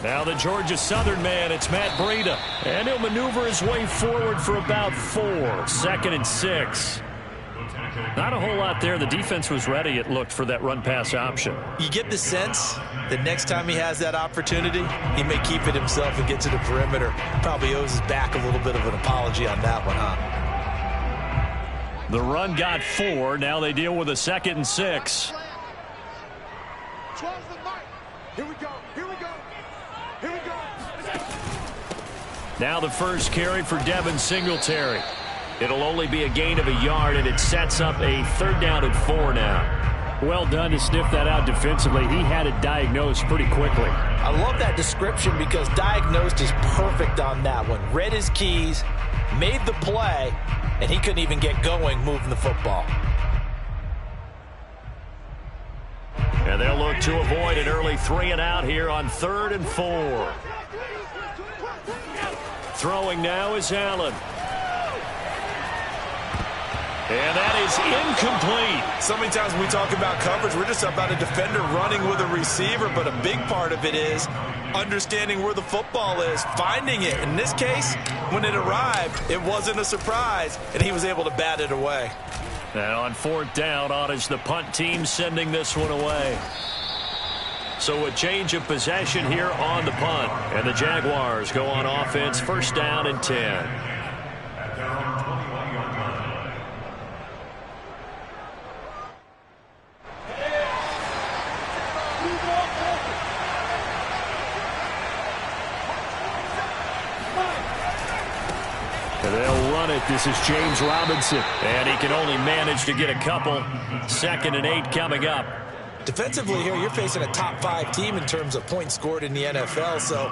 Now the Georgia Southern man, it's Matt Breida. And he'll maneuver his way forward for about 4. 2nd and 6. Not a whole lot there. The defense was ready, it looked, for that run-pass option. You get the sense that next time he has that opportunity, he may keep it himself and get to the perimeter. Probably owes his back a little bit of an apology on that one, huh? The run got 4. Now they deal with a 2nd and 6. 12's the mark. Here we go. Here we go. Here we go. Now the first carry for Devin Singletary. It'll only be a gain of a yard, and it sets up a 3rd down and 4 now. Well done to sniff that out defensively. He had it diagnosed pretty quickly. I love that description because diagnosed is perfect on that one. Read his keys, made the play, and he couldn't even get going moving the football. And they'll look to avoid an early 3 and out here on 3rd and 4. Throwing now is Allen. And that is incomplete. So many times when we talk about coverage, we're just about a defender running with a receiver, but a big part of it is understanding where the football is, finding it. In this case, when it arrived, it wasn't a surprise, and he was able to bat it away. And on 4th down, on is the punt team sending this one away. So a change of possession here on the punt. And the Jaguars go on offense, 1st down and 10. And they'll run it. This is James Robinson. And he can only manage to get a couple. 2nd and 8 coming up. Defensively here, you're facing a top 5 team in terms of points scored in the NFL. So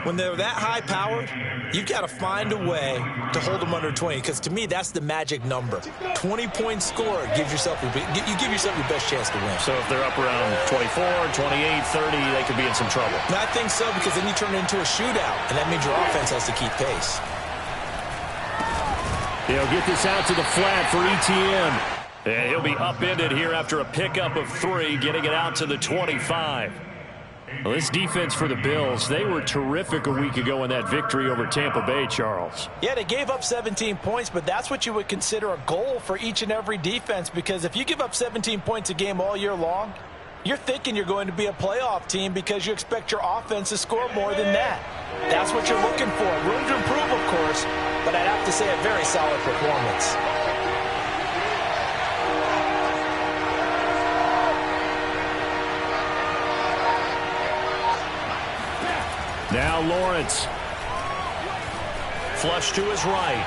when they're that high powered, you've got to find a way to hold them under 20. Because to me, that's the magic number. 20 points scored gives yourself you give yourself your best chance to win. So if they're up around 24, 28, 30, they could be in some trouble. And I think so, because then you turn it into a shootout, and that means your offense has to keep pace. He'll get this out to the flat for Etienne. And he'll be upended here after a pickup of 3, getting it out to the 25. Well, this defense for the Bills, they were terrific a week ago in that victory over Tampa Bay, Charles. Yeah, they gave up 17 points, but that's what you would consider a goal for each and every defense, because if you give up 17 points a game all year long, you're thinking you're going to be a playoff team because you expect your offense to score more than that. That's what you're looking for. Room to improve, of course, but I'd have to say a very solid performance. Now Lawrence. Flush to his right.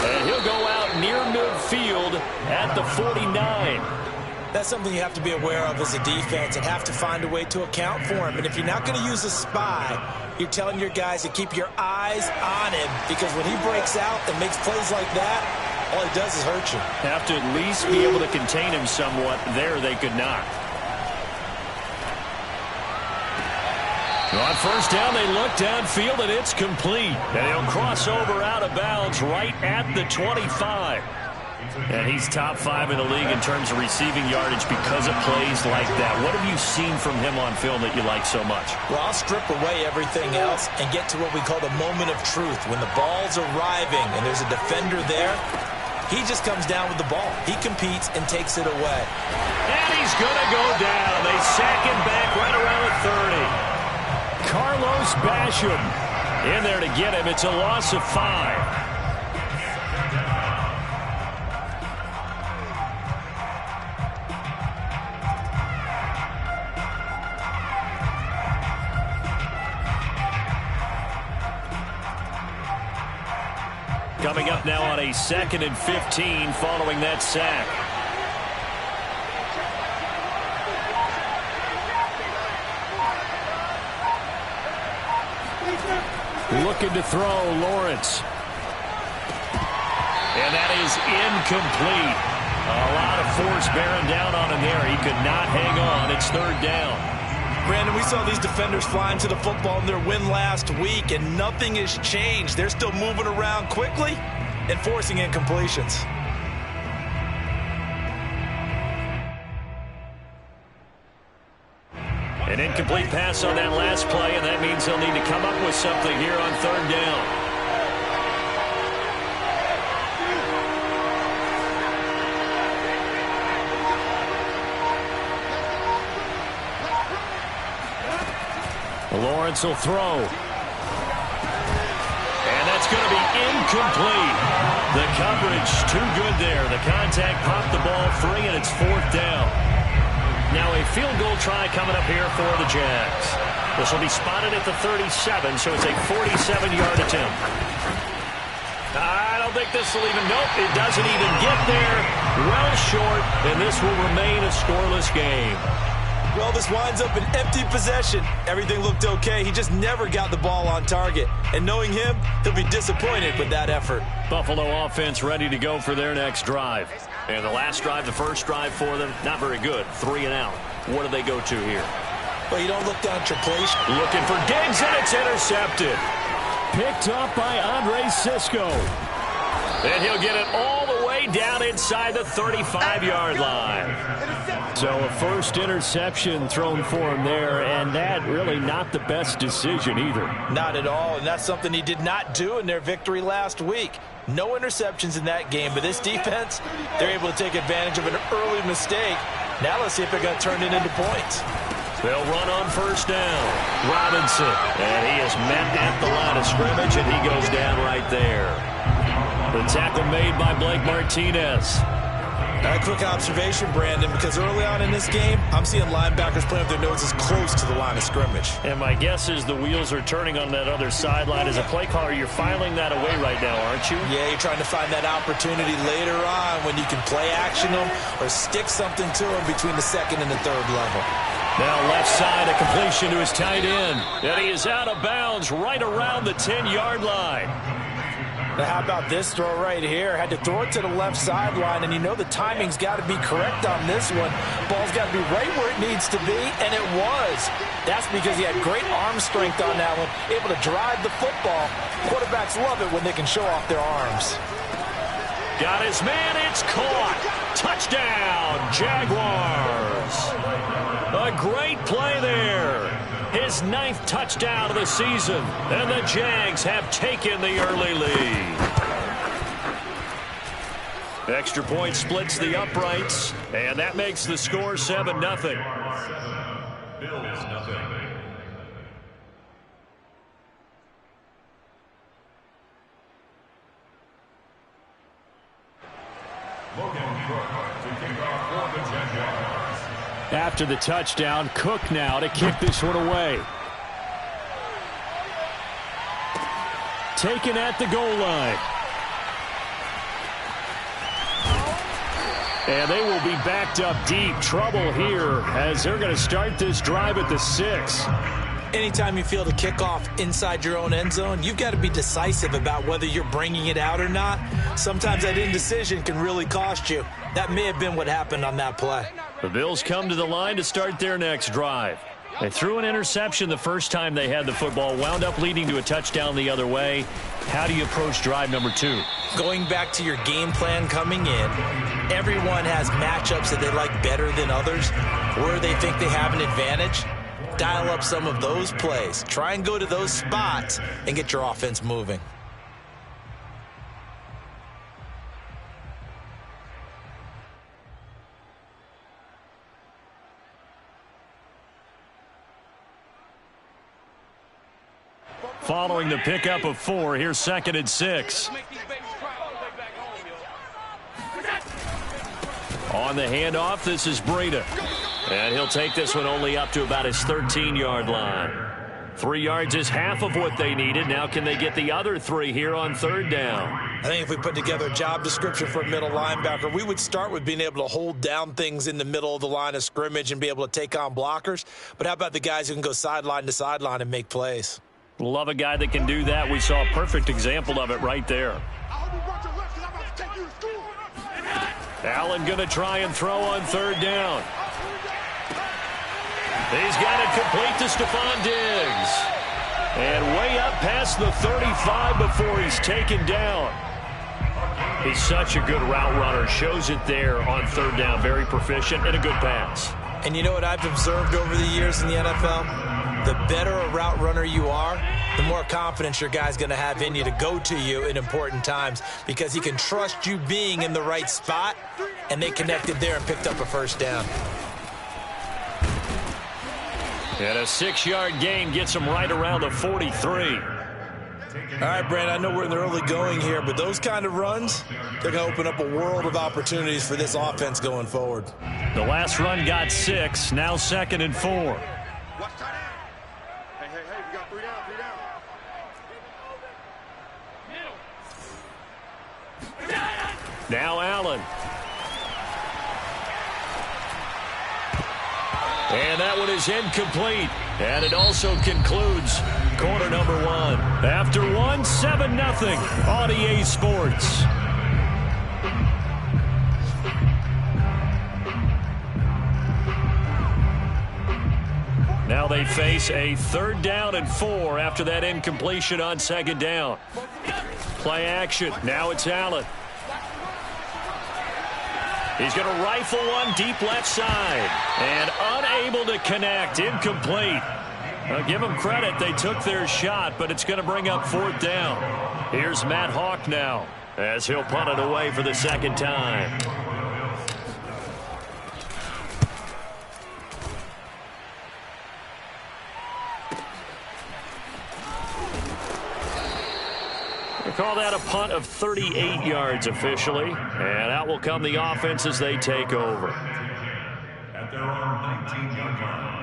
And he'll go out near midfield at the 49. That's something you have to be aware of as a defense and have to find a way to account for him. And if you're not going to use a spy, you're telling your guys to keep your eyes on him, because when he breaks out and makes plays like that, all he does is hurt you. Have to at least be able to contain him somewhat. There they could not. On 1st down, they look downfield, and it's complete. And he'll cross over out of bounds right at the 25. And he's top 5 in the league in terms of receiving yardage because of plays like that. What have you seen from him on film that you like so much? Well, I'll strip away everything else and get to what we call the moment of truth. When the ball's arriving and there's a defender there, he just comes down with the ball. He competes and takes it away. And he's going to go down. They sack him back right around the 30. Carlos Basham in there to get him. It's a loss of 5. Coming up now on a 2nd and 15 following that sack. Looking to throw, Lawrence. And that is incomplete. A lot of force bearing down on him there. He could not hang on. It's 3rd down. Brandon, we saw these defenders flying to the football in their win last week, and nothing has changed. They're still moving around quickly and forcing incompletions. An incomplete pass on that last play, and that means he'll need to come up with something here on third down. Lawrence will throw. And that's going to be incomplete. The coverage too good there. The contact popped the ball free, and it's fourth down. Now a field goal try coming up here for the Jags. This will be spotted at the 37, so it's a 47-yard attempt. I don't think this will even, nope, it doesn't even get there. Well short, and this will remain a scoreless game. Well, this winds up an empty possession. Everything looked okay. He just never got the ball on target. And knowing him, he'll be disappointed with that effort. Buffalo offense ready to go for their next drive. And the last drive, the first drive for them, not very good. 3 and out. What do they go to here? Well, you don't look down at your place. Looking for Diggs, and it's intercepted. Picked up by Andre Cisco. And he'll get it all the way down inside the 35-yard line. So a first interception thrown for him there, and that really not the best decision either. Not at all, and that's something he did not do in their victory last week. No interceptions in that game, but this defense, they're able to take advantage of an early mistake. Now let's see if they're going to turn it into points. They'll run on first down. Robinson, and he is met at the line of scrimmage, and he goes down right there. The tackle made by Blake Martinez. A quick observation, Brandon, because early on in this game, I'm seeing linebackers playing with their noses close to the line of scrimmage. And my guess is the wheels are turning on that other sideline. As a play caller, you're filing that away right now, aren't you? Yeah, you're trying to find that opportunity later on when you can play action them or stick something to them between the second and the third level. Now left side, a completion to his tight end. And he is out of bounds right around the 10-yard line. Now how about this throw right here? Had to throw it to the left sideline, and you know the timing's got to be correct on this one. Ball's got to be right where it needs to be, and it was. That's because he had great arm strength on that one, able to drive the football. Quarterbacks love it when they can show off their arms. Got his man, it's caught. Touchdown, Jaguars. A great play there. His 9th touchdown of the season, and the Jags have taken the early lead. Extra point splits the uprights, and that makes the score 7-0. Bills nothing. After the touchdown, Cook now to kick this one away. Taken at the goal line. And they will be backed up deep. Trouble here as they're going to start this drive at the 6. Anytime you feel the kickoff inside your own end zone, you've got to be decisive about whether you're bringing it out or not. Sometimes that indecision can really cost you. That may have been what happened on that play. The Bills come to the line to start their next drive. They threw an interception the first time they had the football, wound up leading to a touchdown the other way. How do you approach drive number 2? Going back to your game plan coming in, everyone has matchups that they like better than others, where they think they have an advantage. Dial up some of those plays. Try and go to those spots and get your offense moving. Following the pickup of 4, here's 2nd and 6. On the handoff, this is Breida. And he'll take this one only up to about his 13-yard line. 3 yards is half of what they needed. Now can they get the other 3 here on third down? I think if we put together a job description for a middle linebacker, we would start with being able to hold down things in the middle of the line of scrimmage and be able to take on blockers. But how about the guys who can go sideline to sideline and make plays? Love a guy that can do that. We saw a perfect example of it right there. Allen going to try and throw on third down. He's got it complete to Stephon Diggs. And way up past the 35 before he's taken down. He's such a good route runner. Shows it there on third down. Very proficient and a good pass. And you know what I've observed over the years in the NFL? The better a route runner you are, the more confidence your guy's going to have in you to go to you in important times because he can trust you being in the right spot, and they connected there and picked up a first down. And a 6-yard gain gets him right around the 43. All right, Brandon, I know we're in the early going here, but those kind of runs, they're going to open up a world of opportunities for this offense going forward. The last run got 6, now 2nd and 4. Watch tight end. Hey, we got 3 down, 3 down. Now Allen. And that one is incomplete. And it also concludes quarter number 1. After 1, 7-0 on EA Sports. Now they face a 3rd down and 4 after that incompletion on 2nd down. Play action. Now it's Allen. He's going to rifle one deep left side. And unable to connect. Incomplete. I'll give them credit. They took their shot, but it's going to bring up 4th down. Here's Matt Hawk now as he'll punt it away for the 2nd time. They call that a punt of 38 yards officially. And out will come the offense as they take over. At their own 19-yard line.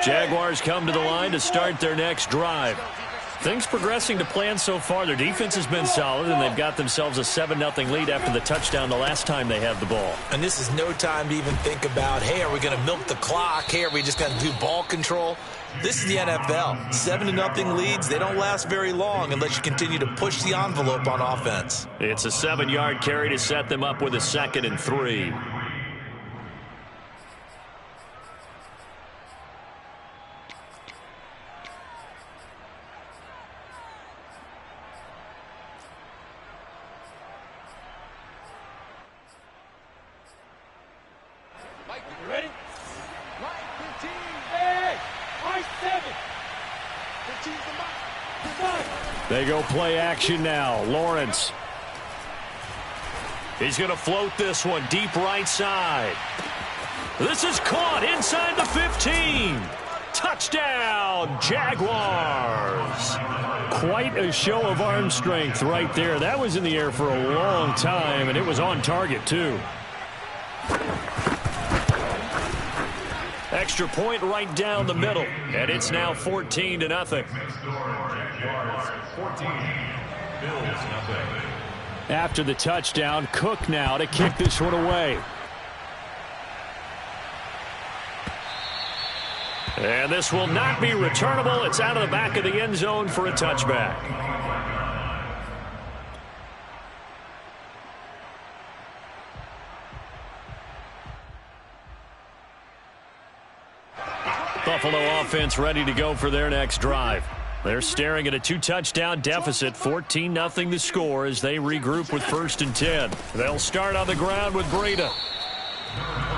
Jaguars come to the line to start their next drive. Things progressing to plan so far. Their defense has been solid, and they've got themselves a 7-0 lead after the touchdown the last time they had the ball. And this is no time to even think about, hey, are we going to milk the clock? Hey, are we just going to do ball control? This is the NFL. 7-0 leads, they don't last very long unless you continue to push the envelope on offense. It's a 7-yard carry to set them up with a 2nd and 3. They go play action now. Lawrence. He's going to float this one deep right side. This is caught inside the 15. Touchdown, Jaguars. Quite a show of arm strength right there. That was in the air for a long time, and it was on target, too. Extra point right down the middle, and it's now 14-0. After the touchdown, Cook now to kick this one away. And this will not be returnable. It's out of the back of the end zone for a touchback. Buffalo offense ready to go for their next drive. They're staring at a 2-touchdown deficit, 14-0 the score as they regroup with 1st and 10. They'll start on the ground with Breida.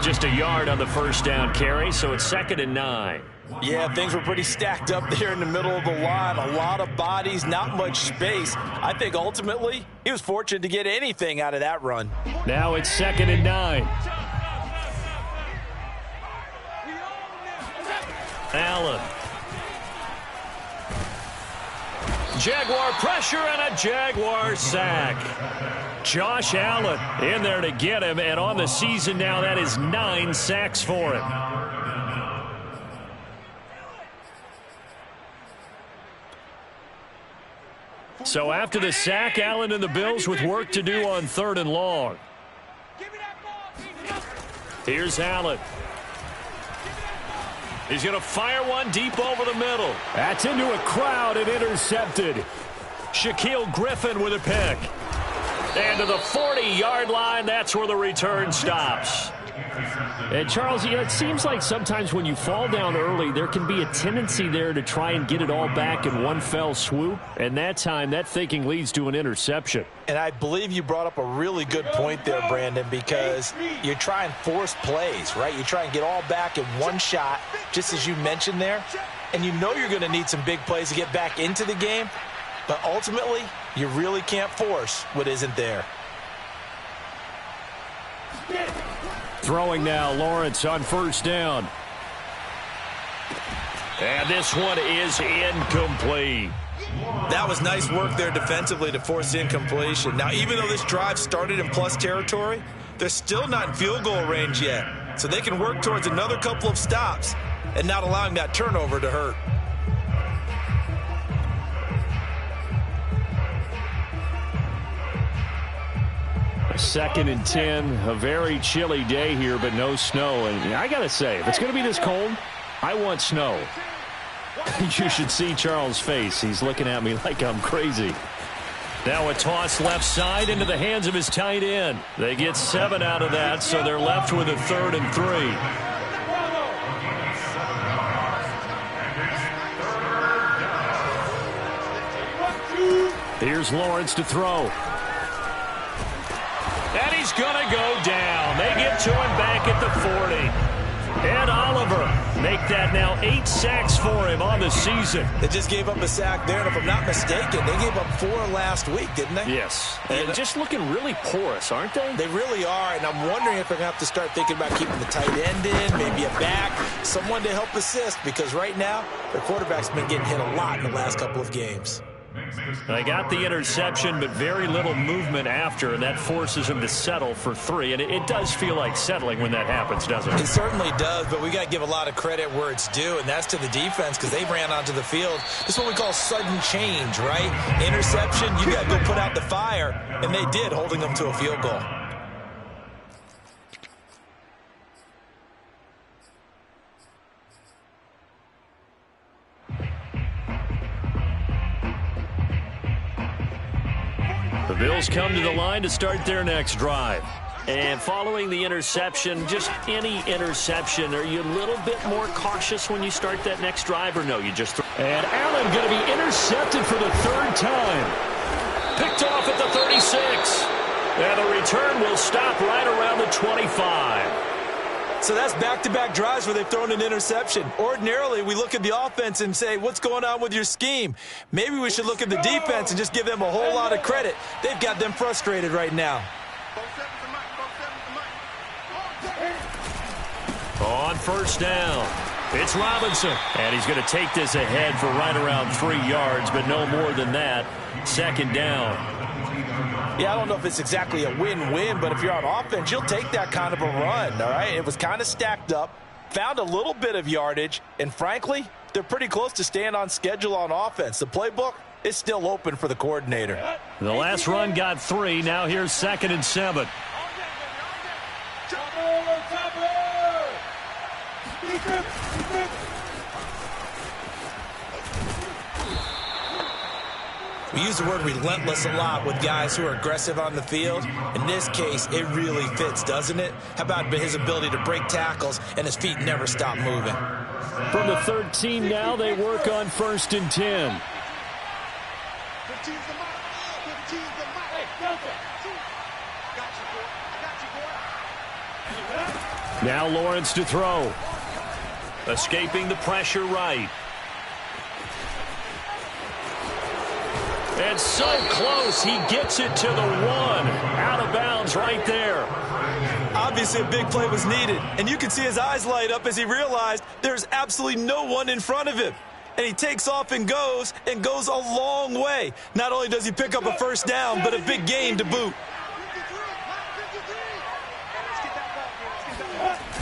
Just a yard on the first down carry, so it's 2nd and 9. Yeah, things were pretty stacked up there in the middle of the line. A lot of bodies, not much space. I think ultimately he was fortunate to get anything out of that run. Now it's 2nd and 9. Allen. Jaguar pressure and a Jaguar sack. Josh Allen in there to get him, and on the season now that is 9 sacks for him. So after the sack, Allen and the Bills with work to do on 3rd and long. Here's Allen. He's going to fire one deep over the middle. That's into a crowd and intercepted. Shaquille Griffin with a pick. And to the 40-yard line, that's where the return stops. And Charles, it seems like sometimes when you fall down early, there can be a tendency there to try and get it all back in one fell swoop. And that time, that thinking leads to an interception. And I believe you brought up a really good point there, Brandon, because you try and force plays, right? You try and get all back in one shot, just as you mentioned there. And you know you're going to need some big plays to get back into the game. But ultimately, you really can't force what isn't there. Throwing now, Lawrence on first down. And this one is incomplete. That was nice work there defensively to force incompletion. Now, even though this drive started in plus territory, they're still not in field goal range yet. So they can work towards another couple of stops and not allowing that turnover to hurt. Second and 10, a very chilly day here, but no snow. And I got to say, if it's going to be this cold, I want snow. You should see Charles' face. He's looking at me like I'm crazy. Now a toss left side into the hands of his tight end. They get 7 out of that, so they're left with a 3rd and 3. Here's Lawrence to throw. And he's going to go down. They get to him back at the 40. And Oliver make that now 8 sacks for him on the season. They just gave up a sack there, and if I'm not mistaken, they gave up 4 last week, didn't they? Yes. And just looking really porous, aren't they? They really are, and I'm wondering if they're going to have to start thinking about keeping the tight end in, maybe a back, someone to help assist, because right now, their quarterback's been getting hit a lot in the last couple of games. They got the interception, but very little movement after, and that forces him to settle for 3. And it does feel like settling when that happens, doesn't it? It certainly does, but we got to give a lot of credit where it's due, and that's to the defense because they ran onto the field. This is what we call sudden change, right? Interception, you got to go put out the fire, and they did, holding them to a field goal. The Bills come to the line to start their next drive. And following the interception, just any interception, are you a little bit more cautious when you start that next drive, or no, you just throw? And Allen going to be intercepted for the 3rd time. Picked off at the 36. And the return will stop right around the 25. So that's back-to-back drives where they've thrown an interception. Ordinarily, we look at the offense and say, what's going on with your scheme? Maybe we should look at the defense and just give them a whole lot of credit. They've got them frustrated right now. On first down, it's Robinson. And he's going to take this ahead for right around 3 yards, but no more than that. 2nd down. Yeah, I don't know if it's exactly a win-win, but if you're on offense, you'll take that kind of a run, all right? It was kind of stacked up, found a little bit of yardage, and frankly, they're pretty close to staying on schedule on offense. The playbook is still open for the coordinator. The last run got 3. Now here's 2nd and 7. We use the word relentless a lot with guys who are aggressive on the field. In this case, it really fits, doesn't it? How about his ability to break tackles and his feet never stop moving? From the 13 now, they work on 1st and 10. Now Lawrence to throw. Escaping the pressure right. And so close, he gets it to the 1. Out of bounds right there. Obviously, a big play was needed, and you can see his eyes light up as he realized there's absolutely no one in front of him. And he takes off and goes a long way. Not only does he pick up a 1st down, but a big gain to boot.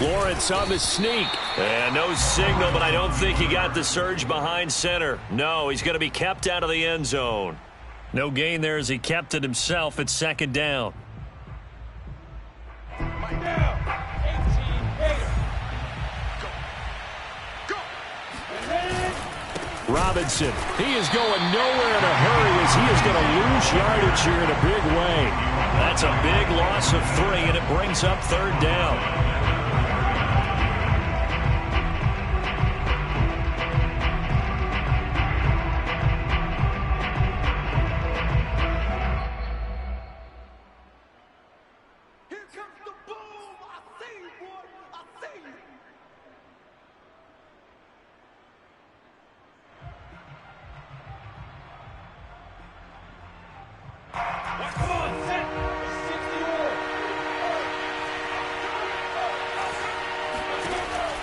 Lawrence on the sneak. And no signal, but I don't think he got the surge behind center. No, he's going to be kept out of the end zone. No gain there as he kept it himself at 2nd down. Robinson, he is going nowhere in a hurry as he is going to lose yardage here in a big way. That's a big loss of 3, and it brings up 3rd down.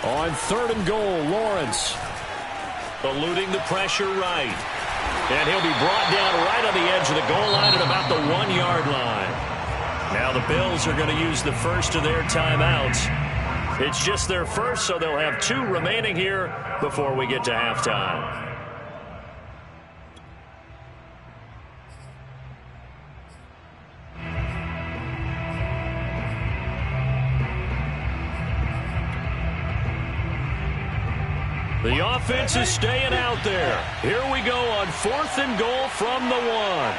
On 3rd and goal, Lawrence. Eluding the pressure right. And he'll be brought down right on the edge of the goal line at about the 1-yard line. Now the Bills are going to use the first of their timeouts. It's just their first, so they'll have 2 remaining here before we get to halftime. The offense is staying out there. Here we go on 4th and goal from the 1.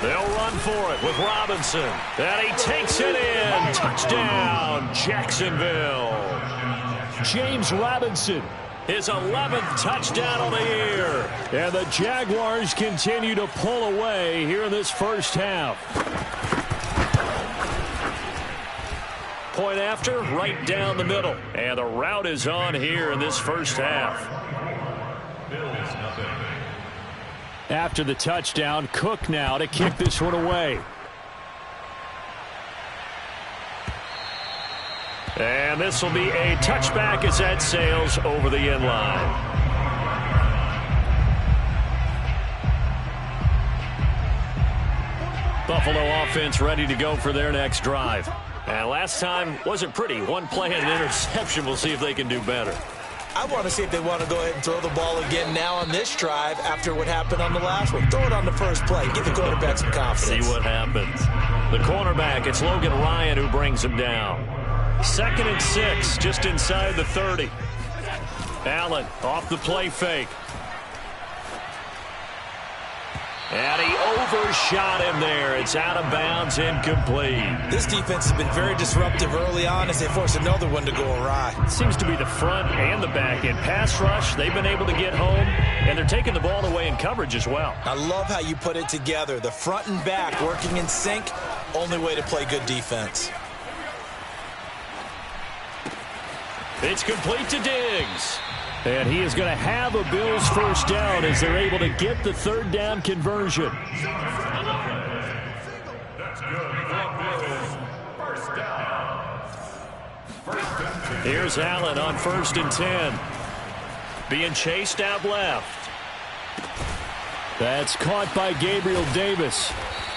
They'll run for it with Robinson. And he takes it in. Touchdown, Jacksonville. James Robinson, his 11th touchdown on the year. And the Jaguars continue to pull away here in this first half. Point after, right down the middle. And the route is on here in this first half. After the touchdown, Cook now to kick this one away. And this will be a touchback as that sails over the end line. Buffalo offense ready to go for their next drive. And last time wasn't pretty. 1 play and an interception. We'll see if they can do better. I want to see if they want to go ahead and throw the ball again now on this drive after what happened on the last one. Throw it on the first play. Give the quarterback some confidence. See what happens. The cornerback, it's Logan Ryan who brings him down. 2nd and 6, just inside the 30. Allen off the play fake. And he overshot him there. It's out of bounds, incomplete. This defense has been very disruptive early on as they force another one to go awry. It seems to be the front and the back end. Pass rush, they've been able to get home, and they're taking the ball away in coverage as well. I love how you put it together. The front and back working in sync, only way to play good defense. It's complete to Diggs. And he is going to have a Bills first down as they're able to get the 3rd down conversion. That's good. First down. Here's Allen on 1st and 10. Being chased out left. That's caught by Gabriel Davis.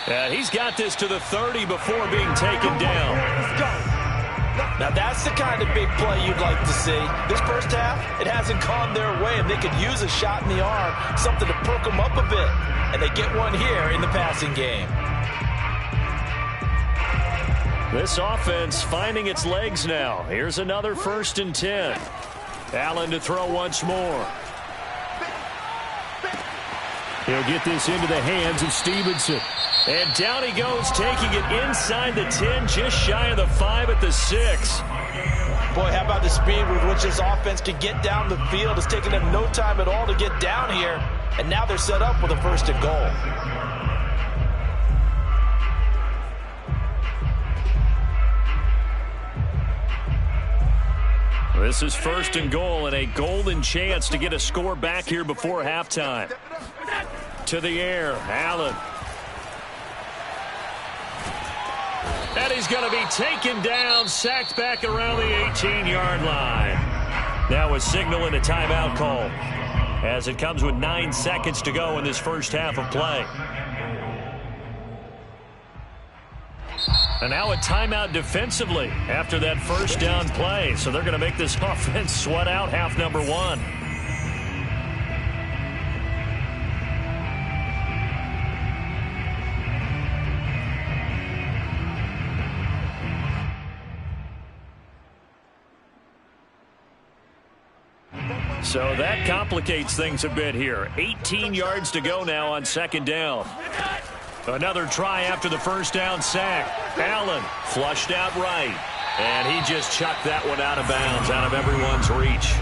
And he's got this to the 30 before being taken down. Let's go. Now, that's the kind of big play you'd like to see. This first half, it hasn't gone their way, and they could use a shot in the arm, something to perk them up a bit. And they get one here in the passing game. This offense finding its legs now. Here's another 1st and 10. Allen to throw once more. He'll get this into the hands of Stevenson. And down he goes, taking it inside the 10, just shy of the 5 at the 6. Boy, how about the speed with which this offense can get down the field? It's taken them no time at all to get down here. And now they're set up with a 1st and goal. This is 1st and goal and a golden chance to get a score back here before halftime. To the air, Allen. And he's going to be taken down, sacked back around the 18-yard line. Now a signal and a timeout call as it comes with 9 seconds to go in this first half of play. And now a timeout defensively after that first down play. So they're going to make this offense sweat out half number 1. So that complicates things a bit here. 18 yards to go now on second down. Another try after the first down sack. Allen flushed out right. And he just chucked that one out of bounds, out of everyone's reach.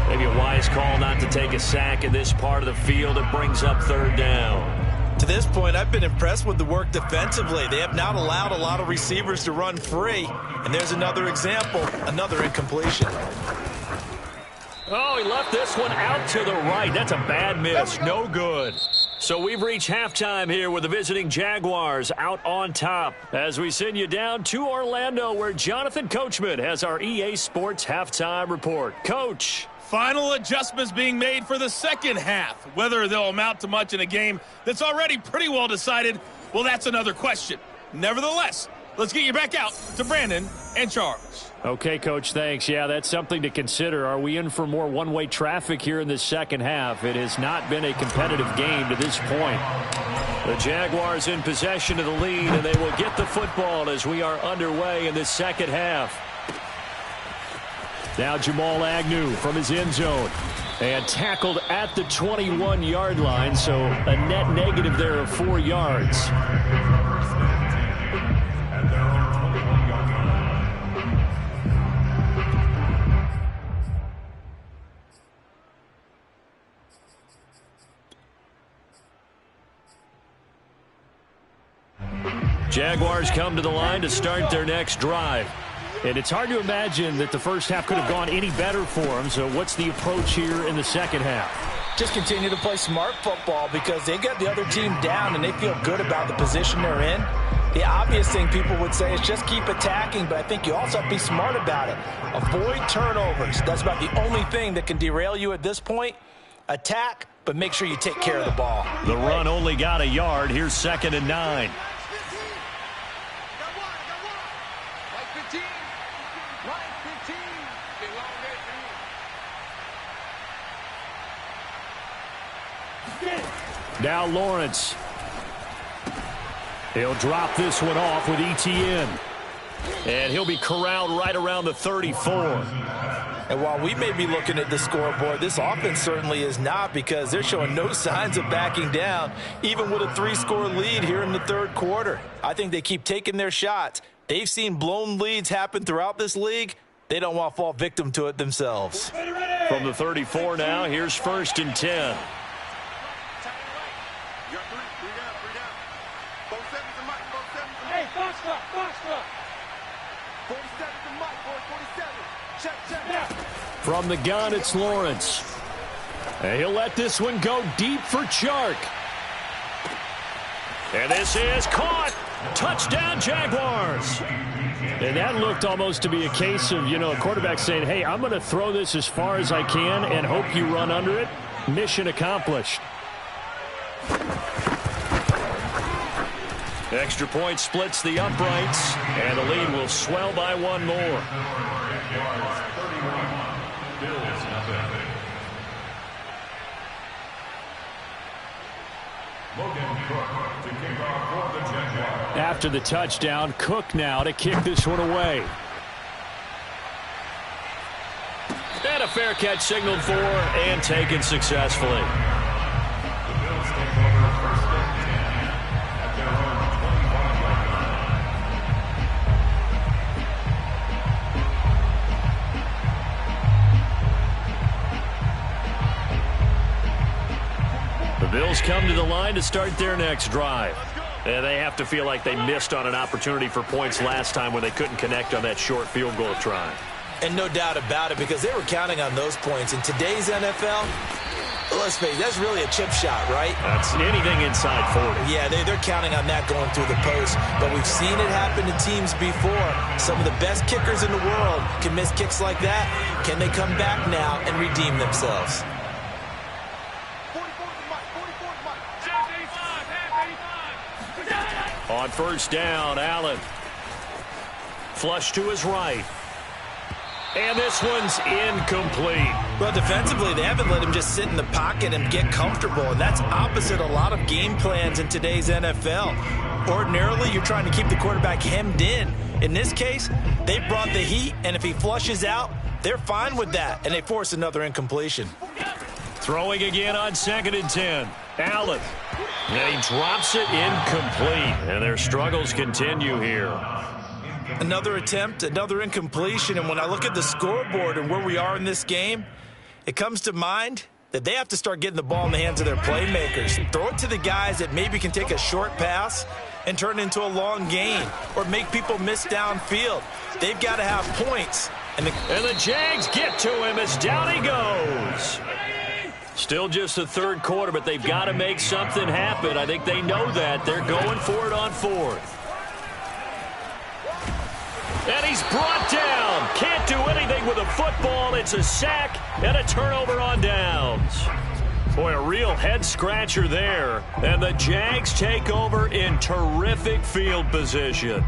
Maybe a wise call not to take a sack in this part of the field. It brings up third down. To this point, I've been impressed with the work defensively. They have not allowed a lot of receivers to run free. And there's another example, another incompletion. Oh, he left this one out to the right. That's a bad miss. No good. So we've reached halftime here with the visiting Jaguars out on top. As we send you down to Orlando, where Jonathan Coachman has our EA Sports halftime report. Coach. Final adjustments being made for the second half. Whether they'll amount to much in a game that's already pretty well decided, well, that's another question. Nevertheless, let's get you back out to Brandon and Charles. Okay, Coach, thanks. Yeah, that's something to consider. Are we in for more one-way traffic here in the second half? It has not been a competitive game to this point. The Jaguars in possession of the lead, and they will get the football as we are underway in the second half. Now Jamal Agnew from his end zone. And tackled at the 21-yard line, so a net negative there of 4 yards. Jaguars come to the line to start their next drive. And it's hard to imagine that the first half could have gone any better for them. So what's the approach here in the second half? Just continue to play smart football because they got the other team down and they feel good about the position they're in. The obvious thing people would say is just keep attacking, but I think you also have to be smart about it. Avoid turnovers. That's about the only thing that can derail you at this point. Attack, but make sure you take care of the ball. The run only got a yard. Here's 2nd and 9. Now Lawrence. He'll drop this one off with ETN. And he'll be corralled right around the 34. And while we may be looking at the scoreboard, this offense certainly is not, because they're showing no signs of backing down, even with a 3-score lead here in the third quarter. I think they keep taking their shots. They've seen blown leads happen throughout this league. They don't want to fall victim to it themselves. From the 34 now, here's 1st and 10. From the gun, it's Lawrence. And he'll let this one go deep for Chark. And this is caught. Touchdown, Jaguars. And that looked almost to be a case of, a quarterback saying, hey, I'm going to throw this as far as I can and hope you run under it. Mission accomplished. Extra point splits the uprights, and the lead will swell by one more. After the touchdown, Cook now to kick this one away. And a fair catch signaled for and taken successfully. The Bills come to the line to start their next drive. And they have to feel like they missed on an opportunity for points last time when they couldn't connect on that short field goal try. And no doubt about it, because they were counting on those points. In today's NFL, let's face it, that's really a chip shot, right? That's anything inside 40. Yeah, they're counting on that going through the post. But we've seen it happen to teams before. Some of the best kickers in the world can miss kicks like that. Can they come back now and redeem themselves? On 1st down, Allen. Flush to his right. And this one's incomplete. Well, defensively, they haven't let him just sit in the pocket and get comfortable, and that's opposite a lot of game plans in today's NFL. Ordinarily, you're trying to keep the quarterback hemmed in. In this case, they brought the heat, and if he flushes out, they're fine with that, and they force another incompletion. Throwing again on 2nd and 10. Allen. And he drops it incomplete. And their struggles continue here. Another attempt, another incompletion. And when I look at the scoreboard and where we are in this game, it comes to mind that they have to start getting the ball in the hands of their playmakers. Throw it to the guys that maybe can take a short pass and turn it into a long gain or make people miss downfield. They've got to have points. And the Jags get to him as down he goes. Still just the third quarter, but they've got to make something happen. I think they know that. They're going for it on 4th. And he's brought down. Can't do anything with a football. It's a sack and a turnover on downs. Boy, a real head-scratcher there. And the Jags take over in terrific field position.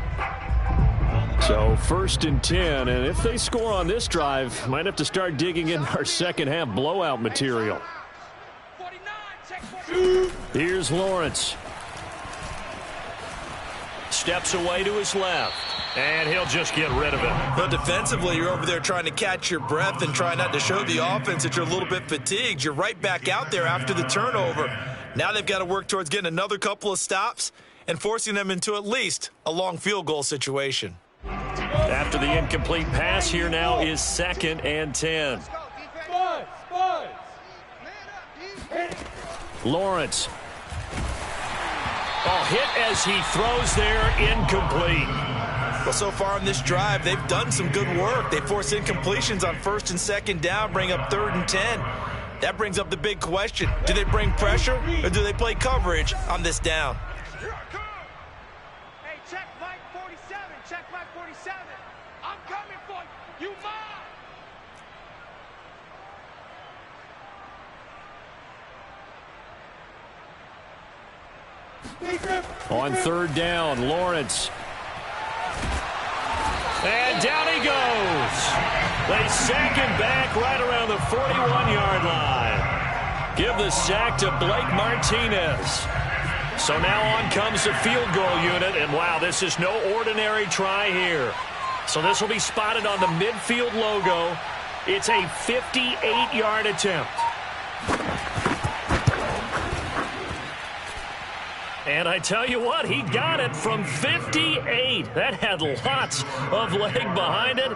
So 1st and 10, and if they score on this drive, might have to start digging in our second-half blowout material. Here's Lawrence. Steps away to his left. And he'll just get rid of it. But defensively, you're over there trying to catch your breath and try not to show the offense that you're a little bit fatigued. You're right back out there after the turnover. Now they've got to work towards getting another couple of stops and forcing them into at least a long field goal situation. After the incomplete pass, here now is 2nd and 10. Lawrence. Oh, hit as he throws there, incomplete. Well, so far in this drive, they've done some good work. They force incompletions on 1st and 2nd down, bring up 3rd and 10. That brings up the big question. Do they bring pressure or do they play coverage on this down? Hey, check Mike 47. Check Mike 47. I'm coming for you. You mine. On 3rd down, Lawrence. And down he goes. They sack him back right around the 41-yard line. Give the sack to Blake Martinez. So now on comes the field goal unit. And, wow, this is no ordinary try here. So this will be spotted on the midfield logo. It's a 58-yard attempt. And I tell you what, he got it from 58. That had lots of leg behind it.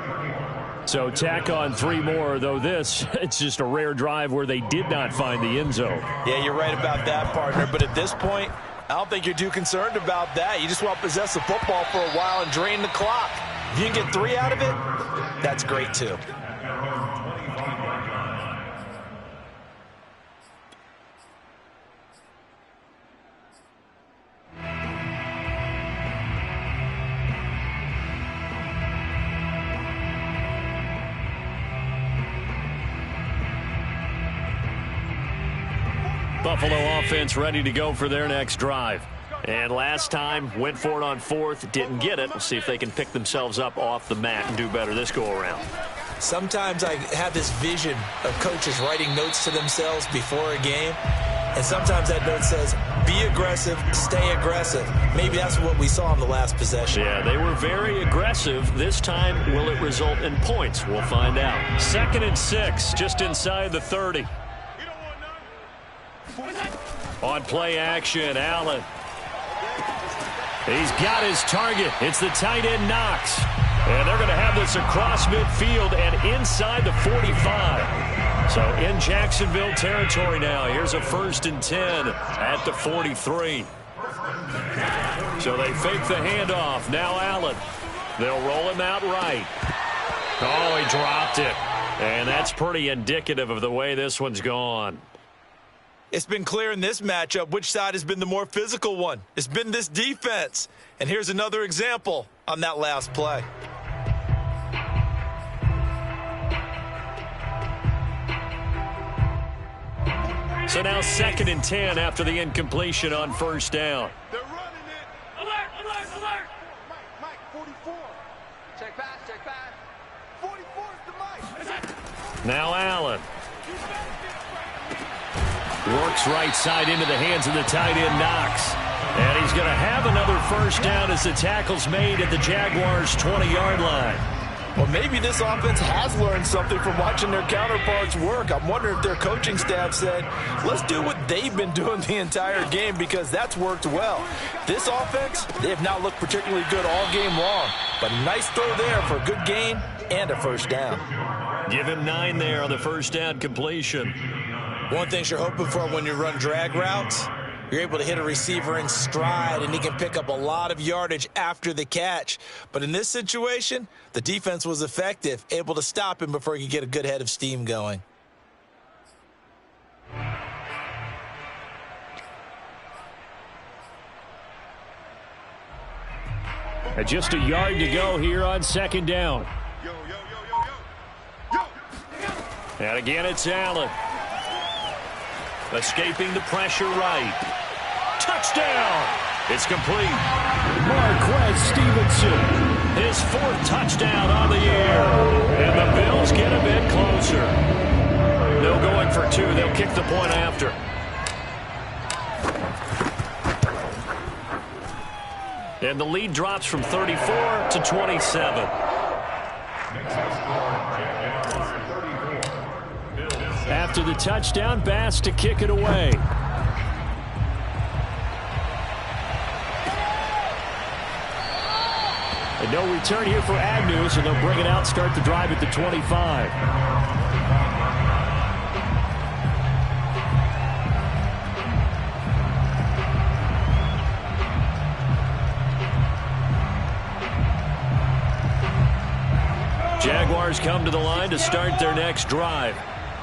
So tack on 3 more, though this, it's just a rare drive where they did not find the end zone. Yeah, you're right about that, partner. But at this point, I don't think you're too concerned about that. You just want to possess the football for a while and drain the clock. If you can get 3 out of it, that's great too. Buffalo offense ready to go for their next drive. And last time, went for it on 4th, didn't get it. We'll see if they can pick themselves up off the mat and do better this go-around. Sometimes I have this vision of coaches writing notes to themselves before a game. And sometimes that note says, be aggressive, stay aggressive. Maybe that's what we saw in the last possession. Yeah, they were very aggressive. This time, will it result in points? We'll find out. 2nd and 6, just inside the 30. On play action, Allen. He's got his target. It's the tight end Knox. And they're going to have this across midfield and inside the 45. So in Jacksonville territory now. Here's a 1st and 10 at the 43. So they fake the handoff. Now Allen. They'll roll him out right. Oh, he dropped it. And that's pretty indicative of the way this one's gone. It's been clear in this matchup which side has been the more physical one. It's been this defense. And here's another example on that last play. So now 2nd and 10 after the incompletion on 1st down. They're running it. Alert, alert, alert. Mike 44. Check pass, check pass. 44 is the Mike. Now Allen. Works right side into the hands of the tight end Knox. And he's going to have another 1st down as the tackle's made at the Jaguars' 20-yard line. Well, maybe this offense has learned something from watching their counterparts work. I'm wondering if their coaching staff said, let's do what they've been doing the entire game, because that's worked well. This offense, they have not looked particularly good all game long, but a nice throw there for a good gain and a first down. Give him 9 there on the first down completion. One thing you're hoping for when you run drag routes, you're able to hit a receiver in stride, and he can pick up a lot of yardage after the catch. But in this situation, the defense was effective, able to stop him before he could get a good head of steam going. And just a yard to go here on second down. And again, it's Allen. Escaping the pressure right. Touchdown! It's complete. Marquez Stevenson. His 4th touchdown on the year. And the Bills get a bit closer. No going for 2. They'll kick the point after. And the lead drops from 34 to 27. After the touchdown, Bass to kick it away. And no return here for Agnew, so they'll bring it out, start the drive at the 25. Jaguars come to the line to start their next drive.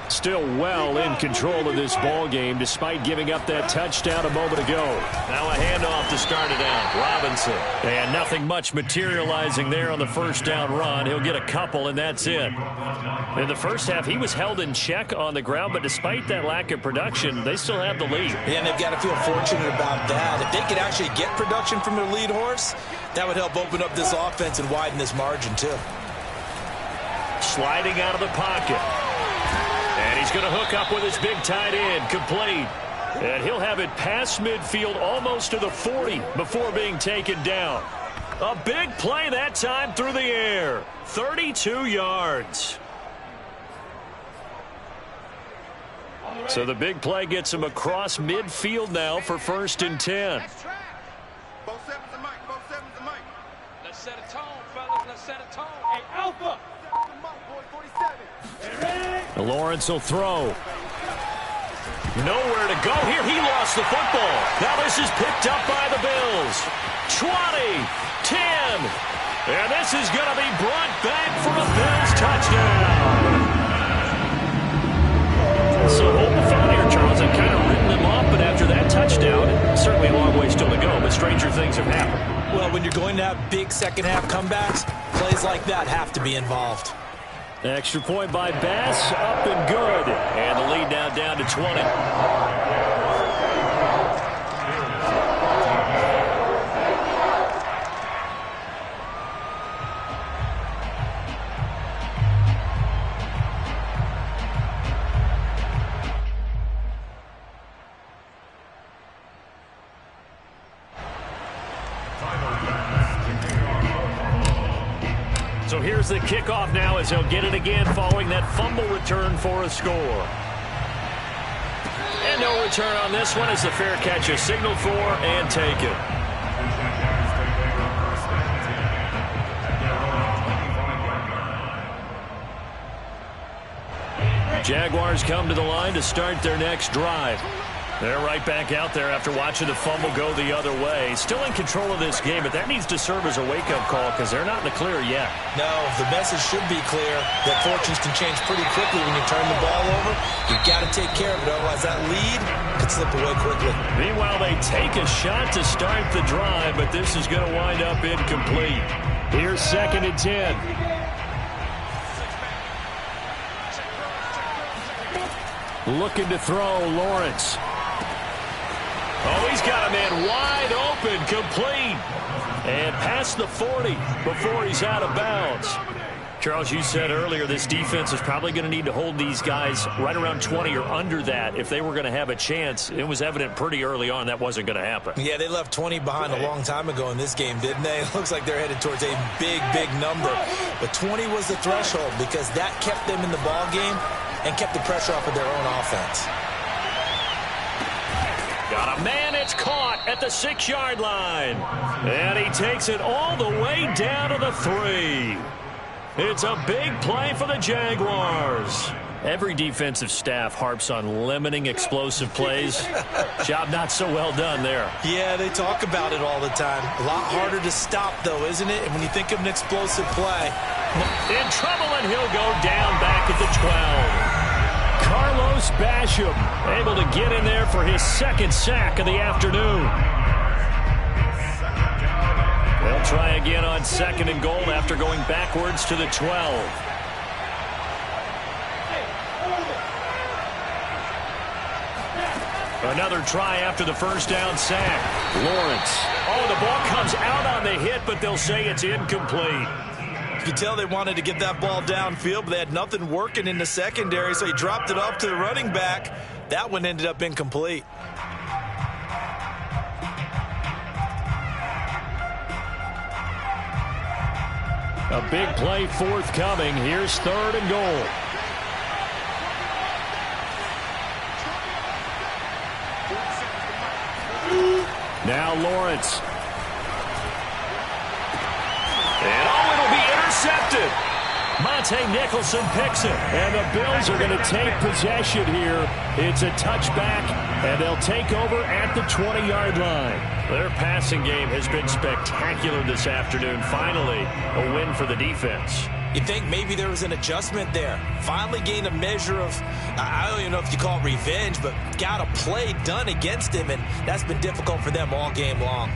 Still well in control of this ball game, despite giving up that touchdown a moment ago. Now a handoff to start it out. Robinson. And nothing much materializing there on the first down run. He'll get a couple, and that's it. In the first half, he was held in check on the ground, but despite that lack of production, they still have the lead. Yeah, and they've got to feel fortunate about that. If they could actually get production from their lead horse, that would help open up this offense and widen this margin, too. Sliding out of the pocket. And he's going to hook up with his big tight end, complete. And he'll have it past midfield almost to the 40 before being taken down. A big play that time through the air. 32 yards. So the big play gets him across midfield now for 1st and 10. Both sevens and Mike. Both sevens and Mike. Let's set a tone, fellas. Let's set a tone. Hey, Alpha. Lawrence will throw. Nowhere to go here. He lost the football. Now this is picked up by the Bills. 20, 10. And this is going to be brought back for a Bills touchdown. So hold the phone here, Charles. I've kind of written them off, but after that touchdown, certainly a long way still to go, but stranger things have happened. Well, when you're going to have big second-half comebacks, plays like that have to be involved. Extra point by Bass, up and good. And the lead now down to 20. So here's the kickoff now as he'll get it again following that fumble return for a score. And no return on this one as the fair catch is signaled for and taken. Jaguars come to the line to start their next drive. They're right back out there after watching the fumble go the other way. Still in control of this game, but that needs to serve as a wake-up call because they're not in the clear yet. No, the message should be clear that fortunes can change pretty quickly when you turn the ball over. You've got to take care of it, otherwise that lead could slip away quickly. Meanwhile, they take a shot to start the drive, but this is going to wind up incomplete. Here's 2nd and 10. Looking to throw, Lawrence. Oh, he's got a man wide open, complete. And past the 40 before he's out of bounds. Charles, you said earlier this defense is probably going to need to hold these guys right around 20 or under that if they were going to have a chance. It was evident pretty early on that wasn't going to happen. Yeah, they left 20 behind a long time ago in this game, didn't they? It looks like they're headed towards a big, big number. But 20 was the threshold because that kept them in the ball game and kept the pressure off of their own offense. Got a man, it's caught at the 6-yard line. And he takes it all the way down to the 3. It's a big play for the Jaguars. Every defensive staff harps on limiting explosive plays. Job not so well done there. Yeah, they talk about it all the time. A lot harder to stop, though, isn't it? And when you think of an explosive play. In trouble, and he'll go down back at the 12. Carlos Basham able to get in there for his second sack of the afternoon. They'll try again on 2nd and goal after going backwards to the 12. Another try after the first down sack. Lawrence. Oh, the ball comes out on the hit, but they'll say it's incomplete. You can tell they wanted to get that ball downfield, but they had nothing working in the secondary, so he dropped it off to the running back. That one ended up incomplete. A big play forthcoming. Here's 3rd and goal. Now Lawrence. And it'll be intercepted. Monte Nicholson picks it. And the Bills are going to take possession here. It's a touchback, and they'll take over at the 20-yard line. Their passing game has been spectacular this afternoon. Finally, a win for the defense. You think maybe there was an adjustment there. Finally gained a measure of, I don't even know if you call it revenge, but got a play done against him, and that's been difficult for them all game long.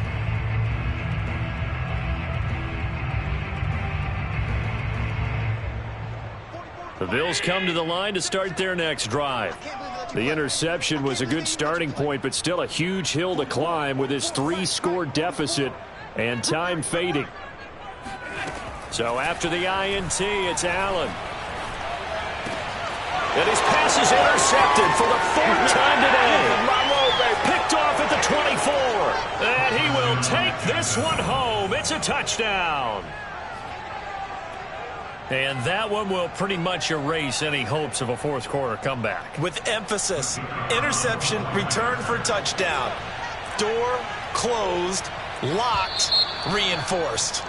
The Bills come to the line to start their next drive. The interception was a good starting point, but still a huge hill to climb with his 3-score deficit and time fading. So after the INT, it's Allen. And his pass is intercepted for the 4th time today. Picked off at the 24. And he will take this one home. It's a touchdown. And that one will pretty much erase any hopes of a 4th quarter comeback. With emphasis, interception, return for touchdown. Door closed, locked, reinforced.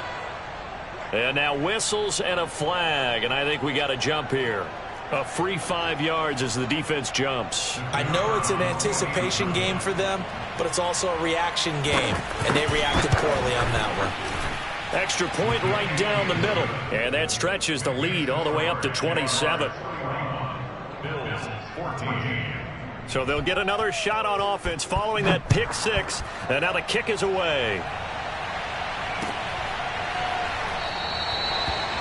And now whistles and a flag, and I think we got a jump here. A free 5 yards as the defense jumps. I know it's an anticipation game for them, but it's also a reaction game, and they reacted poorly on that one. Extra point right down the middle. And that stretches the lead all the way up to 27. Bills 14. So they'll get another shot on offense following that pick 6. And now the kick is away.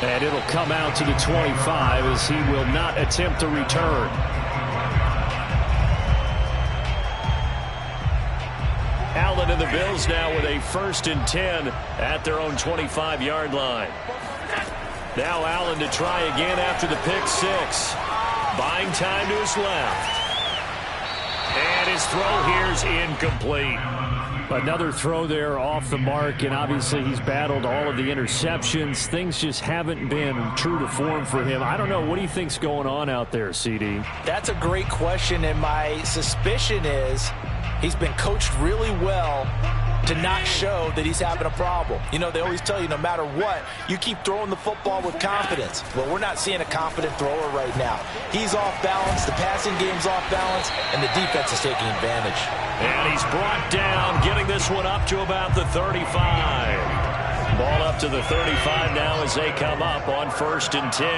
And it'll come out to the 25 as he will not attempt to return. Allen and the Bills now with a 1st and 10 at their own 25-yard line. Now Allen to try again after the pick 6. Buying time to his left. And his throw here's incomplete. Another throw there off the mark, and obviously he's battled all of the interceptions. Things just haven't been true to form for him. I don't know. What do you think's going on out there, CD? That's a great question, and my suspicion is he's been coached really well to not show that he's having a problem. You know, they always tell you no matter what, you keep throwing the football with confidence. Well, we're not seeing a confident thrower right now. He's off balance, the passing game's off balance, and the defense is taking advantage. And he's brought down, getting this one up to about the 35. Ball up to the 35 now as they come up on 1st and 10.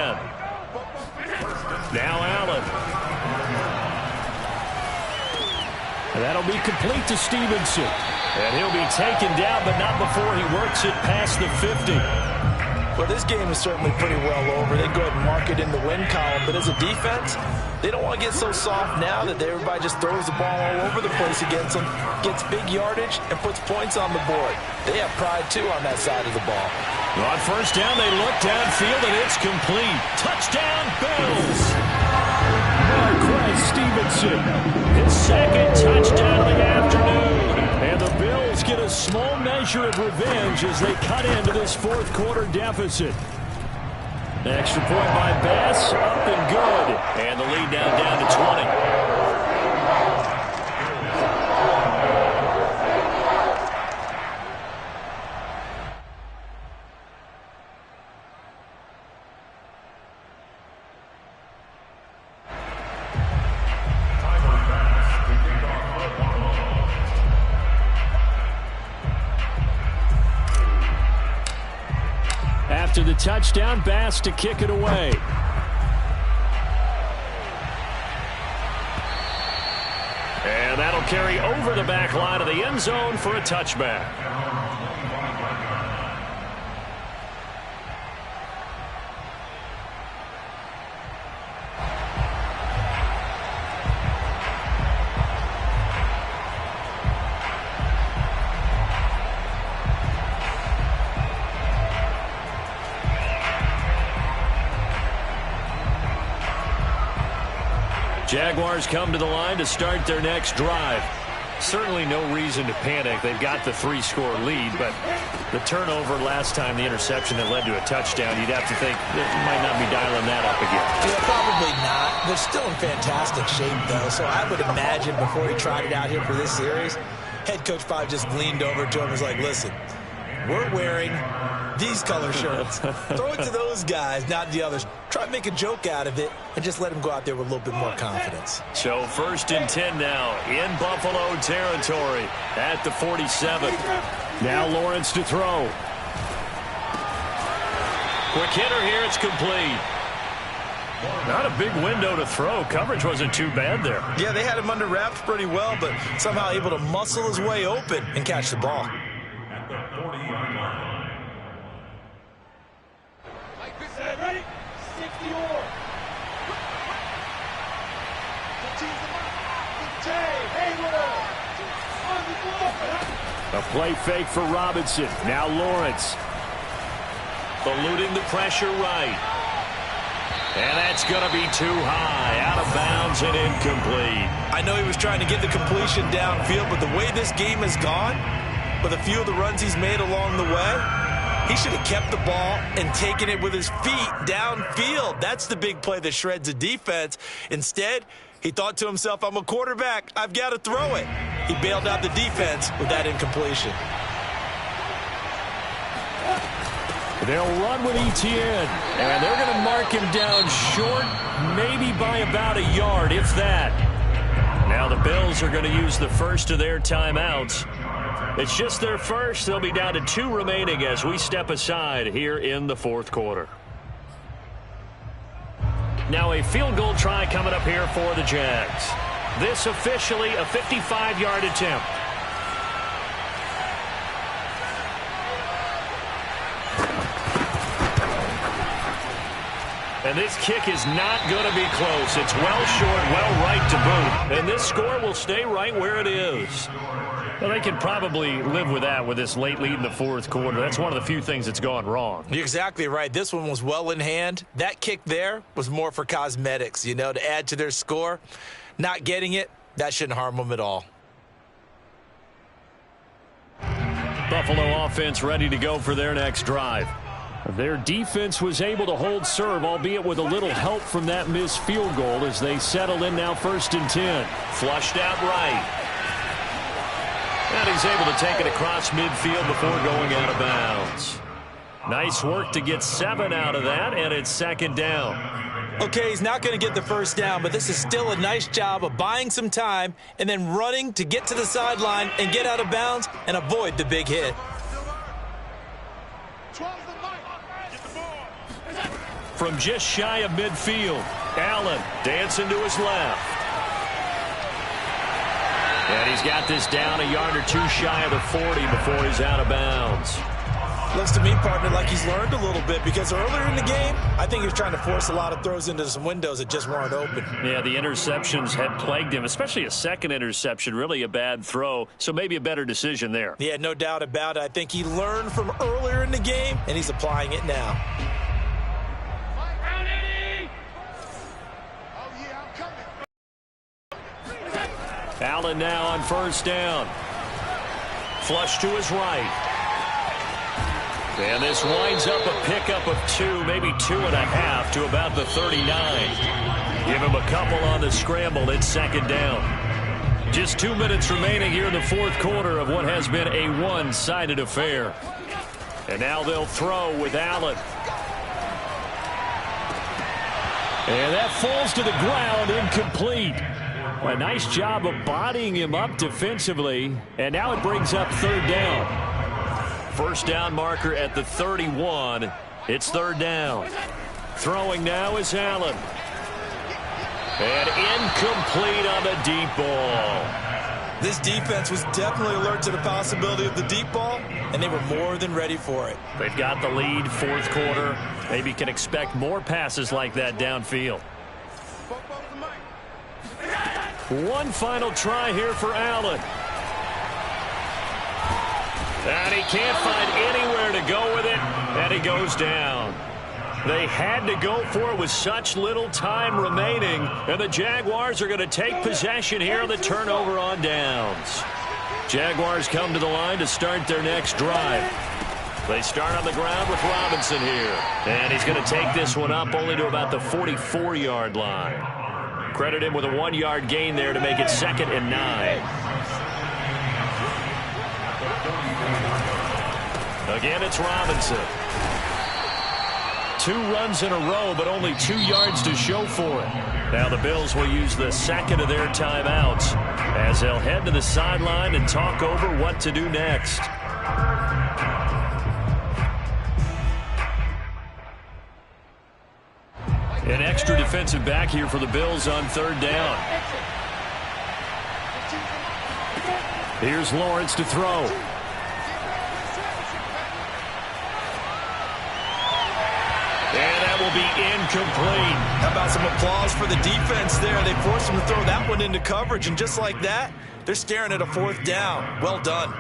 Now Allen. And that'll be complete to Stevenson. And he'll be taken down, but not before he works it past the 50. Well, this game is certainly pretty well over. They go ahead and mark it in the win column. But as a defense, they don't want to get so soft now that everybody just throws the ball all over the place against them, gets big yardage, and puts points on the board. They have pride, too, on that side of the ball. On first down, they look downfield, and it's complete. Touchdown, Bills. Marquez Stevenson. His second touchdown of the afternoon. And the Bills get a small measure of revenge as they cut into this fourth quarter deficit. Extra point by Bass, up and good. And the lead now down to 20. After the touchdown, Bass to kick it away. And that'll carry over the back line of the end zone for a touchback. Jaguars come to the line to start their next drive. Certainly no reason to panic. They've got the 3-score lead, but the turnover last time, the interception that led to a touchdown, you'd have to think they might not be dialing that up again. Yeah, probably not. They're still in fantastic shape, though, so I would imagine before he tried it out here for this series, head coach probably just leaned over to him and was like, listen, we're wearing these color shirts. Throw it to those guys, not the others. Try to make a joke out of it and just let them go out there with a little bit more confidence. So 1st and 10 now in Buffalo territory at the 47. Now Lawrence to throw. Quick hitter here, it's complete. Not a big window to throw. Coverage wasn't too bad there. Yeah, they had him under wraps pretty well, but somehow able to muscle his way open and catch the ball. At the 40-yard line. Ready? 60 or. A play fake for Robinson. Now Lawrence. Eluding the pressure right. And that's going to be too high. Out of bounds and incomplete. I know he was trying to get the completion downfield, but the way this game has gone, with a few of the runs he's made along the way, he should have kept the ball and taken it with his feet downfield. That's the big play that shreds a defense. Instead, he thought to himself, I'm a quarterback. I've got to throw it. He bailed out the defense with that incompletion. They'll run with Etienne. And they're going to mark him down short, maybe by about a yard, if that. Now the Bills are going to use the first of their timeouts. It's just their first. They'll be down to 2 remaining as we step aside here in the fourth quarter. Now a field goal try coming up here for the Jags. This officially a 55-yard attempt. And this kick is not going to be close. It's well short, well right to boot. And this score will stay right where it is. Well, they can probably live with that with this late lead in the fourth quarter. That's one of the few things that's gone wrong. You're exactly right. This one was well in hand. That kick there was more for cosmetics, you know, to add to their score. Not getting it, that shouldn't harm them at all. Buffalo offense ready to go for their next drive. Their defense was able to hold serve, albeit with a little help from that missed field goal as they settle in now 1st and 10. Flushed out right. And he's able to take it across midfield before going out of bounds. Nice work to get 7 out of that, and it's 2nd down. Okay, he's not going to get the first down, but this is still a nice job of buying some time and then running to get to the sideline and get out of bounds and avoid the big hit. From just shy of midfield, Allen dancing to his left. And he's got this down a yard or two shy of the 40 before he's out of bounds. Looks to me, partner, like he's learned a little bit because earlier in the game, I think he was trying to force a lot of throws into some windows that just weren't open. Yeah, the interceptions had plagued him, especially a second interception, really a bad throw, so maybe a better decision there. Yeah, no doubt about it. I think he learned from earlier in the game, and he's applying it now. Allen now on first down. Flush to his right. And this winds up a pickup of 2, maybe 2.5 to about the 39. Give him a couple on the scramble. It's second down. Just 2 minutes remaining here in the fourth quarter of what has been a one-sided affair. And now they'll throw with Allen. And that falls to the ground, incomplete. A nice job of bodying him up defensively. And now it brings up third down. First down marker at the 31. It's third down. Throwing now is Allen. And incomplete on the deep ball. This defense was definitely alert to the possibility of the deep ball, and they were more than ready for it. They've got the lead, fourth quarter. Maybe can expect more passes like that downfield. One final try here for Allen. And he can't find anywhere to go with it, and he goes down. They had to go for it with such little time remaining, and the Jaguars are going to take possession here on the turnover on downs. Jaguars come to the line to start their next drive. They start on the ground with Robinson here, and he's going to take this one up only to about the 44-yard line. Credit him with a 1-yard gain there to make it 2nd and 9. Again, it's Robinson. 2 runs in a row, but only 2 yards to show for it. Now the Bills will use the second of their timeouts as they'll head to the sideline and talk over what to do next. An extra defensive back here for the Bills on third down. Here's Lawrence to throw. And that will be incomplete. How about some applause for the defense there? They forced him to throw that one into coverage, and just like that, they're staring at a fourth down. Well done.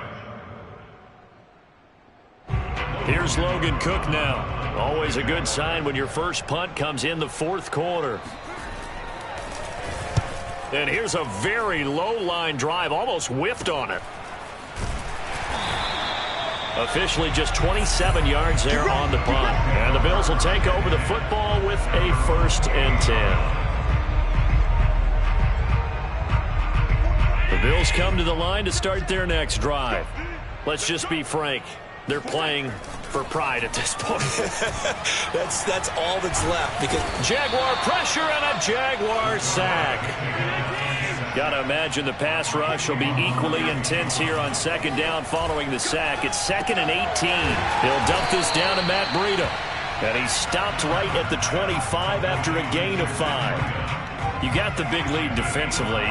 Here's Logan Cook now. Always a good sign when your first punt comes in the fourth quarter. And here's a very low-line drive, almost whiffed on it. Officially just 27 yards there on the punt. And the Bills will take over the football with a 1st and 10. The Bills come to the line to start their next drive. Let's just be frank. They're playing for pride at this point. That's all that's left. Because Jaguar pressure and a Jaguar sack. Got to imagine the pass rush will be equally intense here on second down following the sack. It's 2nd and 18. He'll dump this down to Matt Breida. And he stopped right at the 25 after a gain of 5. You got the big lead defensively.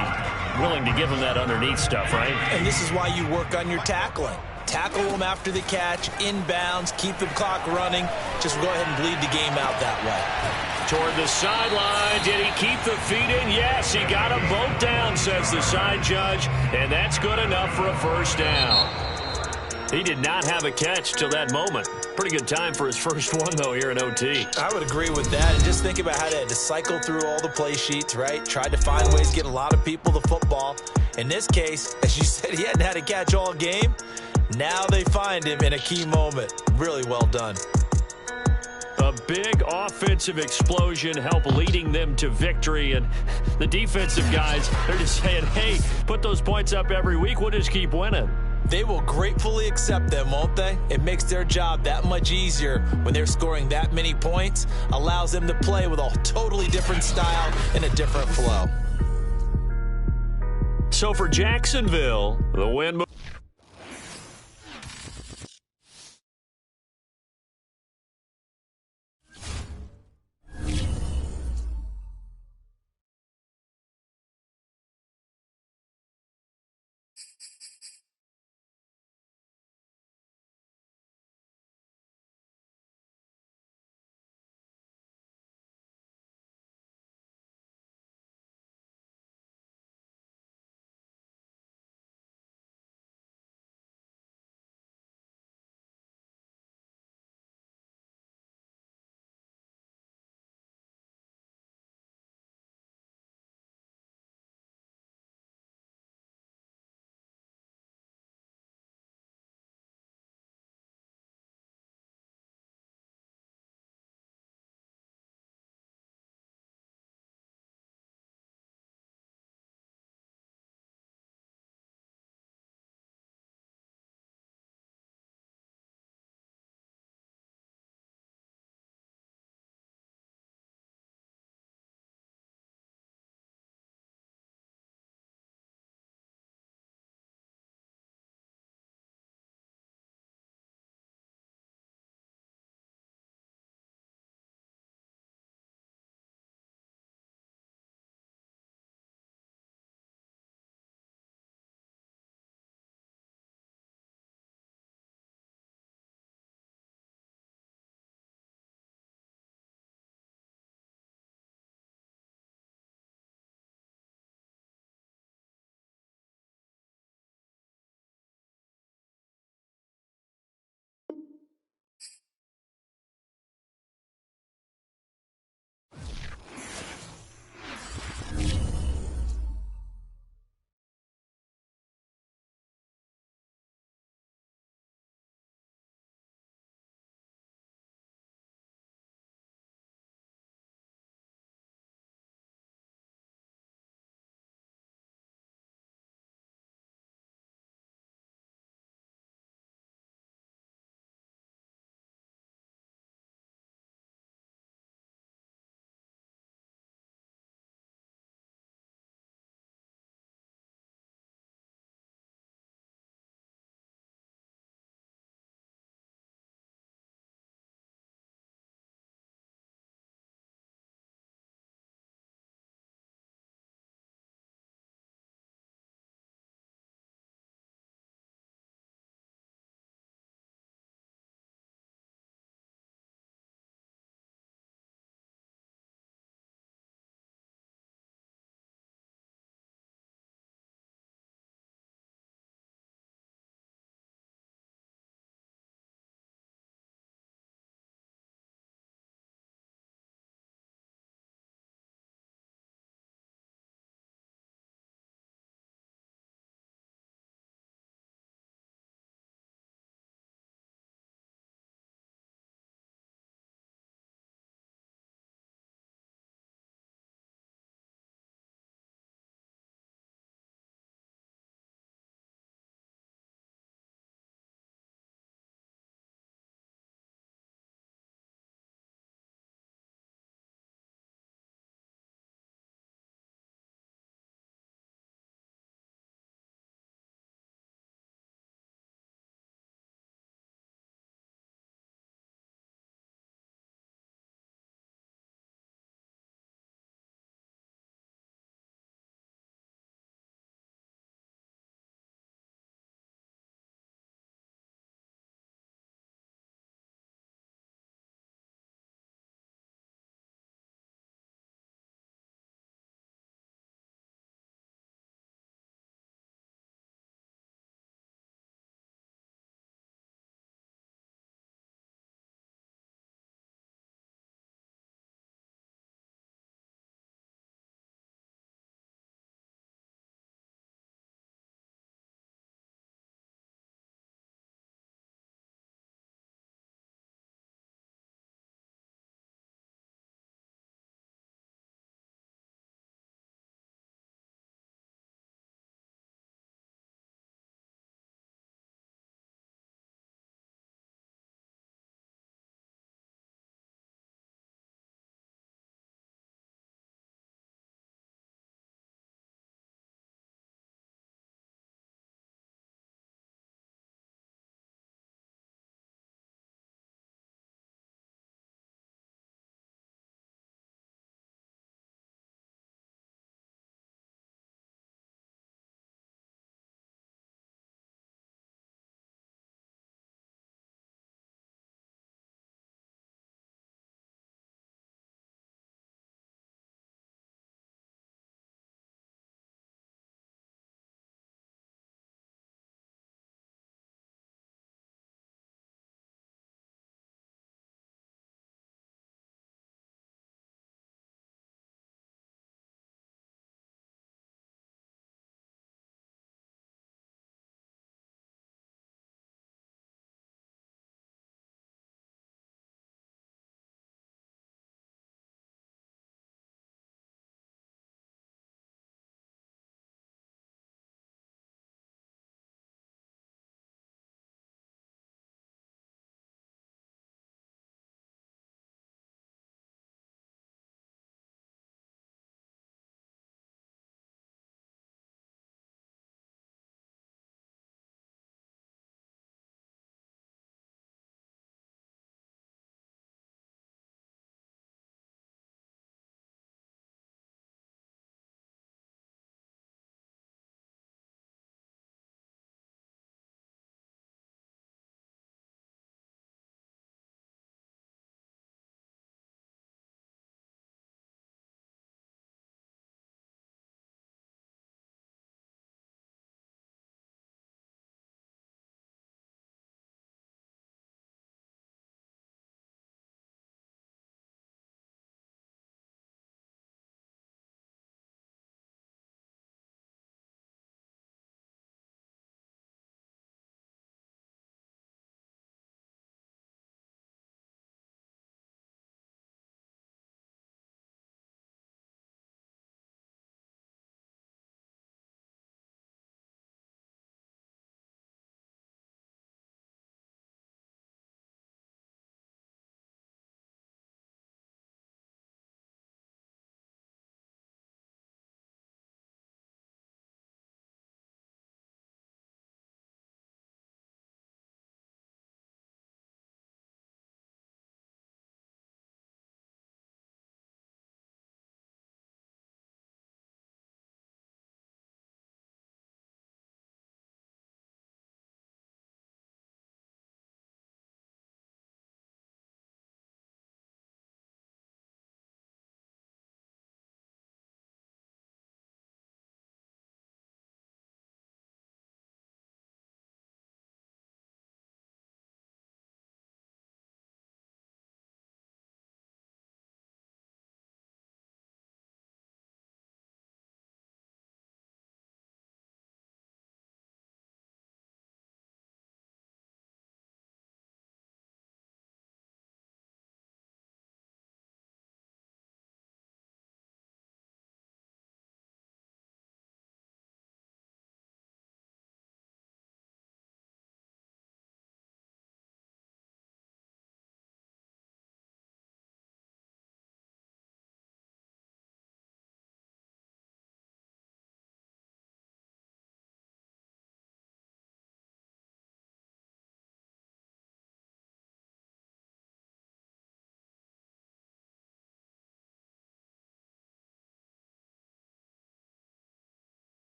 Willing to give him that underneath stuff, right? And this is why you work on your tackling. Tackle them after the catch, inbounds, keep the clock running. Just go ahead and bleed the game out that way. Toward the sideline. Did he keep the feet in? Yes, he got them both down, says the side judge. And that's good enough for a first down. He did not have a catch till that moment. Pretty good time for his first one, though, here in OT. I would agree with that. And just think about how they had to cycle through all the play sheets, right? Tried to find ways to get a lot of people the football. In this case, as you said, he hadn't had a catch all game. Now they find him in a key moment. Really well done. A big offensive explosion helped leading them to victory. And the defensive guys, they're just saying, hey, put those points up every week. We'll just keep winning. They will gratefully accept them, won't they? It makes their job that much easier when they're scoring that many points. Allows them to play with a totally different style and a different flow. So for Jacksonville, the win